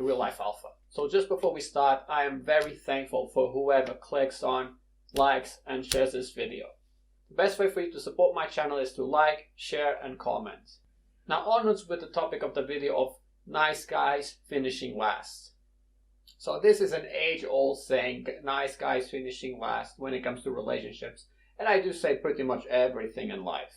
real life alpha. So just before we start, I am very thankful for whoever clicks on, likes and shares this video. The best way for you to support my channel is to like, share and comment. Now onwards with the topic of the video of nice guys finishing last. So this is an age-old saying, nice guys finishing last when it comes to relationships. And I do say pretty much everything in life.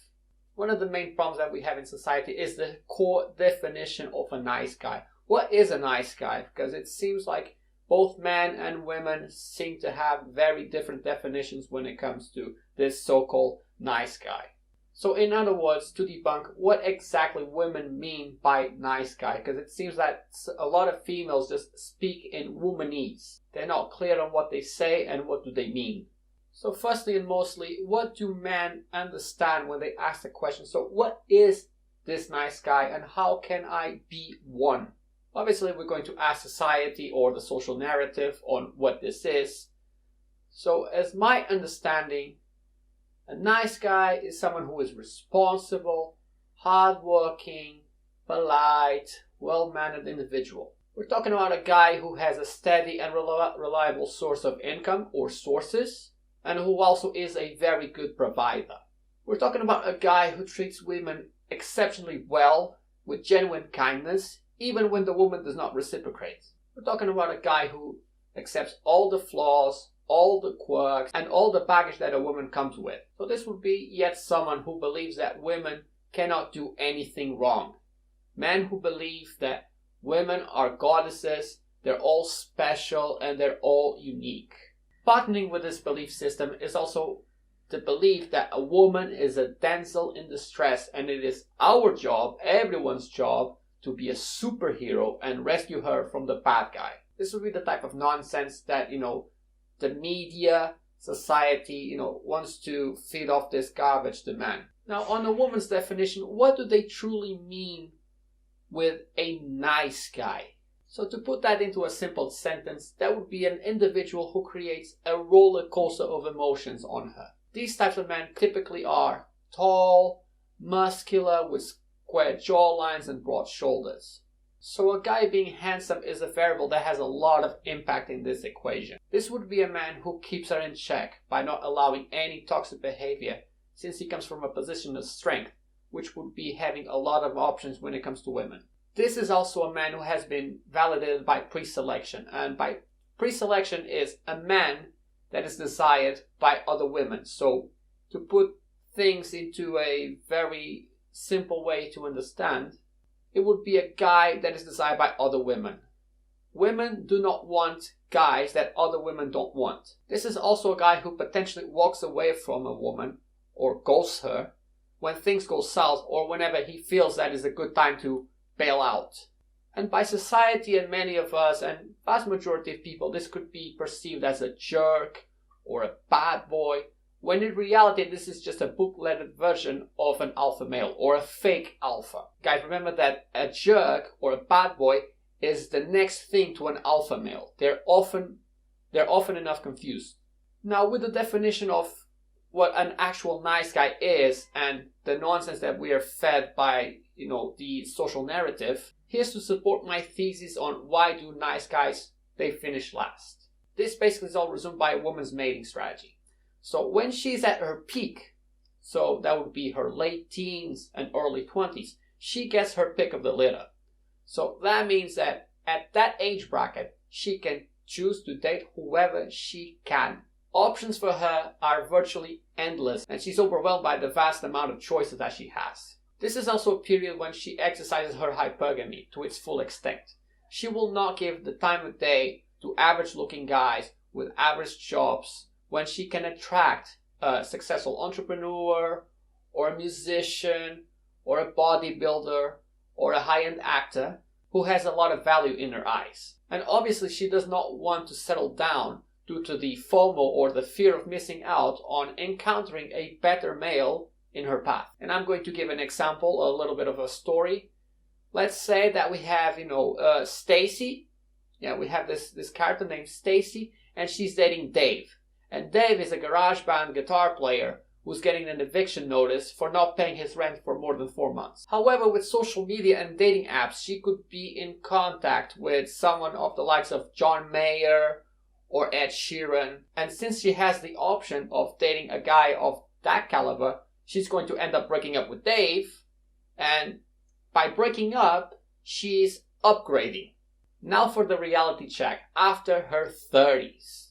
One of the main problems that we have in society is the core definition of a nice guy. What is a nice guy? Because it seems like both men and women seem to have very different definitions when it comes to this so-called nice guy. So in other words, to debunk what exactly women mean by nice guy, because it seems that a lot of females just speak in womanese. They're not clear on what they say and what do they mean. So firstly and mostly, what do men understand when they ask the question? So what is this nice guy and how can I be one? Obviously, we're going to ask society or the social narrative on what this is. So as my understanding, a nice guy is someone who is responsible, hardworking, polite, well-mannered individual. We're talking about a guy who has a steady and reliable source of income or sources, and who also is a very good provider. We're talking about a guy who treats women exceptionally well, with genuine kindness, even when the woman does not reciprocate. We're talking about a guy who accepts all the flaws, all the quirks, and all the baggage that a woman comes with. So this would be yet someone who believes that women cannot do anything wrong. Men who believe that women are goddesses, they're all special, and they're all unique. Partnering with this belief system is also the belief that a woman is a damsel in distress, and it is our job, everyone's job, to be a superhero and rescue her from the bad guy. This would be the type of nonsense that, the media, society, wants to feed off this garbage to men. Now, on a woman's definition, what do they truly mean with a nice guy? So to put that into a simple sentence, that would be an individual who creates a roller coaster of emotions on her. These types of men typically are tall, muscular, with square jawlines and broad shoulders. So a guy being handsome is a variable that has a lot of impact in this equation. This would be a man who keeps her in check by not allowing any toxic behavior, since he comes from a position of strength, which would be having a lot of options when it comes to women. This is also a man who has been validated by pre-selection, and by pre-selection is a man that is desired by other women. So to put things into a very simple way to understand, it would be a guy that is desired by other women. Women do not want guys that other women don't want. This is also a guy who potentially walks away from a woman or ghosts her when things go south, or whenever he feels that is a good time to bail out. And by society and many of us and vast majority of people, this could be perceived as a jerk or a bad boy, when in reality this is just a book-lettered version of an alpha male or a fake alpha. Guys, remember that a jerk or a bad boy is the next thing to an alpha male. They're often enough confused. Now, with the definition of what an actual nice guy is and the nonsense that we are fed by the social narrative, here's to support my thesis on why do nice guys, they finish last. This basically is all resumed by a woman's mating strategy. So when she's at her peak, so that would be her late teens and early 20s, she gets her pick of the litter. So that means that at that age bracket, she can choose to date whoever she can. Options for her are virtually endless, and she's overwhelmed by the vast amount of choices that she has. This is also a period when she exercises her hypergamy to its full extent. She will not give the time of day to average-looking guys with average jobs when she can attract a successful entrepreneur or a musician or a bodybuilder or a high-end actor who has a lot of value in her eyes. And obviously she does not want to settle down due to the FOMO or the fear of missing out on encountering a better male in her path. And I'm going to give an example, a little bit of a story. Let's say that we have, Stacy. Yeah, we have this character named Stacy, and she's dating Dave. And Dave is a garage band guitar player who's getting an eviction notice for not paying his rent for more than 4 months. However, with social media and dating apps, she could be in contact with someone of the likes of John Mayer or Ed Sheeran. And since she has the option of dating a guy of that caliber, she's going to end up breaking up with Dave. And by breaking up, she's upgrading. Now for the reality check after her 30s.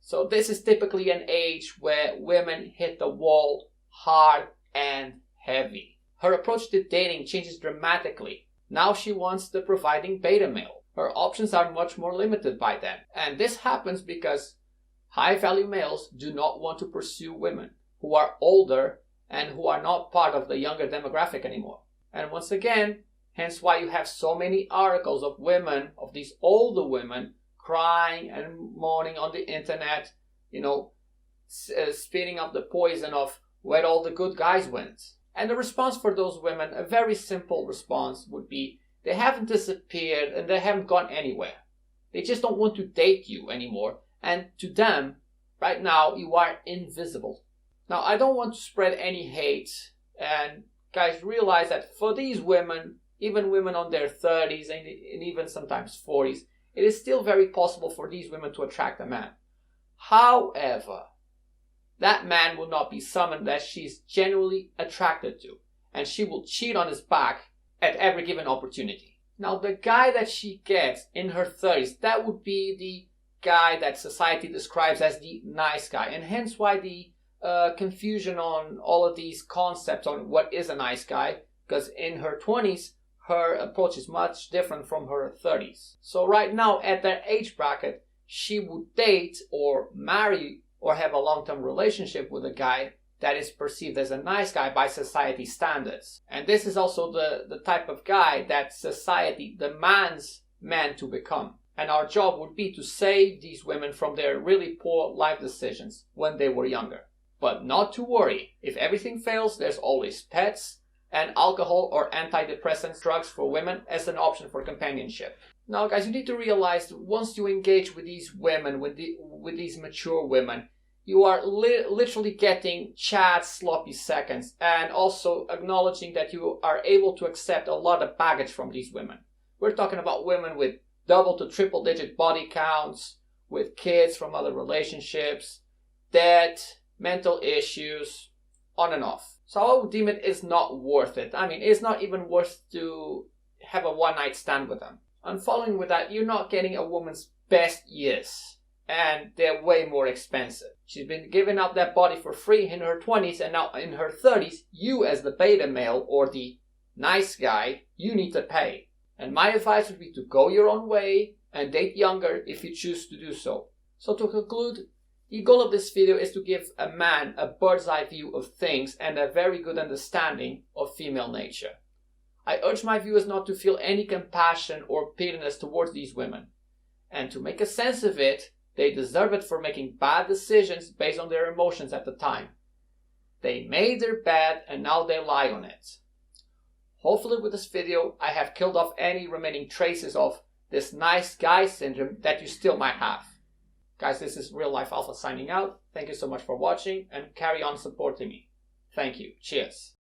So this is typically an age where women hit the wall hard and heavy. Her approach to dating changes dramatically. Now she wants the providing beta male. Her options are much more limited by then. And this happens because high-value males do not want to pursue women who are older and who are not part of the younger demographic anymore. And once again, hence why you have so many articles of women, of these older women, crying and moaning on the internet, spitting up the poison of where all the good guys went. And the response for those women, a very simple response would be, they haven't disappeared and they haven't gone anywhere. They just don't want to date you anymore. And to them, right now, you are invisible. Now, I don't want to spread any hate. And guys, realize that for these women, even women on their 30s and even sometimes 40s, it is still very possible for these women to attract a man. However, that man will not be someone that she's genuinely attracted to, and she will cheat on his back at every given opportunity. Now, the guy that she gets in her 30s, that would be the guy that society describes as the nice guy, and hence why the confusion on all of these concepts on what is a nice guy, because in her 20s, her approach is much different from her 30s. So right now, at that age bracket, she would date or marry or have a long-term relationship with a guy that is perceived as a nice guy by society standards. And this is also the type of guy that society demands men to become. And our job would be to save these women from their really poor life decisions when they were younger. But not to worry. If everything fails, there's always pets, and alcohol or antidepressant drugs for women as an option for companionship. Now guys, you need to realize that once you engage with these women, with these mature women, you are literally getting chat sloppy seconds, and also acknowledging that you are able to accept a lot of baggage from these women. We're talking about women with double to triple digit body counts, with kids from other relationships, debt, mental issues, on and off. So I would deem it is not worth it. I mean, it's not even worth to have a one-night stand with them. And following with that, you're not getting a woman's best years. And they're way more expensive. She's been giving up that body for free in her 20s, and now in her 30s, you as the beta male or the nice guy, you need to pay. And my advice would be to go your own way and date younger if you choose to do so. So to conclude, the goal of this video is to give a man a bird's eye view of things and a very good understanding of female nature. I urge my viewers not to feel any compassion or pitiness towards these women. And to make a sense of it, they deserve it for making bad decisions based on their emotions at the time. They made their bed and now they lie on it. Hopefully with this video, I have killed off any remaining traces of this nice guy syndrome that you still might have. Guys, this is Real Life Alpha signing out. Thank you so much for watching and carry on supporting me. Thank you. Cheers.